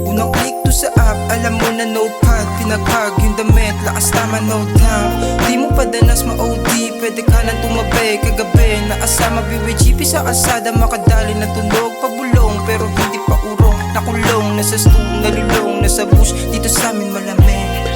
Unang click to sa app, alam mo na notepad. Pinagpag yung damit, lakas tama no doubt. Di mo pa danas ma-OD, pwede ka nang tumabi. Kagabi, naasama BWGP sa kalsada. Makadali na tunog, pabulong, pero hindi pa urong. Nakulong, nasa stool, nalulong, nasa bush. Dito sa amin malamig.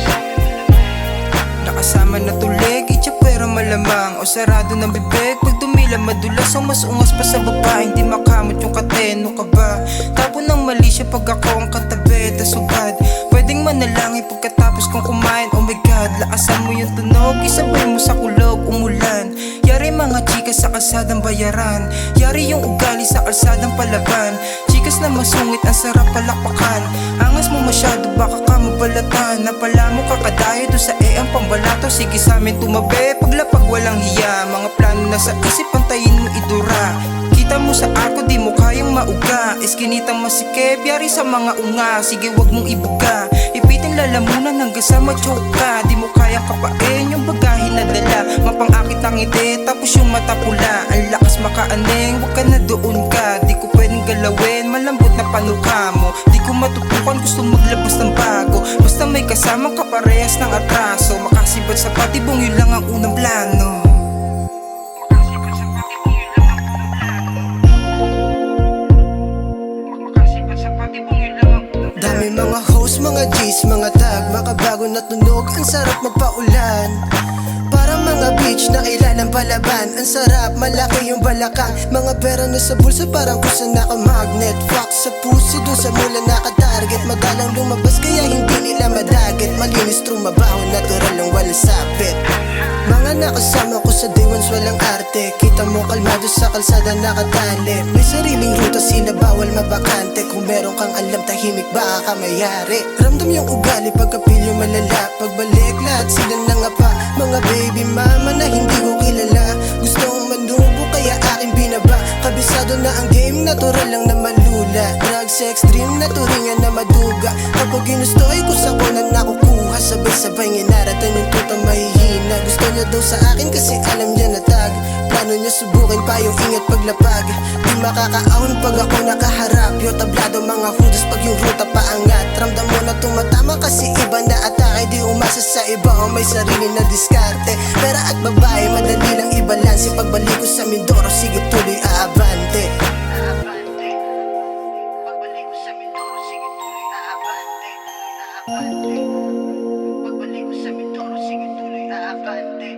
Nakasama na tulig, itya pero malamang. O sarado ng bibig, pag dumila madulas. O mas ungas pa sa baba, hindi makamot yung kateno ka ba? Tapo ng mali siya pag ako ang katabi, dasubad. Pwedeng manalangin pagkatapos kong kumain. Oh my God, lakasan mo yung tunog, isabay mo sa kulog, umulan. Yari mga chikas sa kalsadang bayaran. Yari yung ugali sa kalsadang palaban. Chikas na masungit, ang sarap palakpakan. Angas mo masyado, baka ka mabalatan. Napala mo kakadayo do sa ang pambalato. Sige sa amin tumabi, paglapag walang hiya. Mga plano na sa isip, pantayin mo idura. Kita mo sa ako, di mo kayang mauga. Eskinitang masikip, yari sa mga unga. Sige wag mong ibuga, ipitin lalamunan hanggang sa machoke ka. Di mo kayang kapain yung bagahin na dala. Mapangakit ang ngiti, tapos yung mata pula. Ang lakas makaaneng, wag ka na doon ka. Di ko pwedeng galawin, malambot na panuka mo. Di ko matutukan, gusto maglabas ng bago. Basta may kasamang kaparehas ng atraso. Makasibat sa patibong, yun lang ang unang plano. Dami mga host, mga G's, mga tag, makabago na tunog, ang sarap magpaulan. Parang mga beach na kailanang palaban. Ang sarap, malaki yung balakang. Mga pera na sa bulsa, parang kusa naka-magnet. Fuck sa puso, dun sa mula naka-target. Madalang lumabas, kaya hindi nila madagat. Malinis, true, mabaho, natural lang, walang sapit. Mga nakasama ko sa day ones, walang arte. Kita mo kalmado sa kalsada nakatali. May sariling ruta, sila bawal mabakante. Kung meron kang alam, tahimik baka ka mayari. Ramdam yung ugali, pagkapilyo malala. Pagbalik, lahat sila nangapa. Mga baby mama na hindi ko kilala. Gustong manubo kaya aking binaba. Kabisado na ang game, natural lang na malula. Drug, sex, dream, naturingan na maduga. Kapag ginusto ay kusa ko na nakukuha. Sabay-sabay nginaratan yung tuta mahihina. Gusto niya daw sa akin kasi alam niya na tag. Plano niya subukin pa yung ingat paglapag. Di makakaahon pag ako nakaharap. Yo tablado mga hudas pag yung ruta paangat. Ramdam mo na tumatama kasi iba na atake. Di umasa sa iba o may sarili na diskarte. Pera at babae madali lang ibalanse. Pagbalik ko sa Mindoro sige tuloy aabante. Pagbalik ko sa Mindoro sige tuloy aabante. Pagbalik ko sa Mindoro sige tuloy aabante.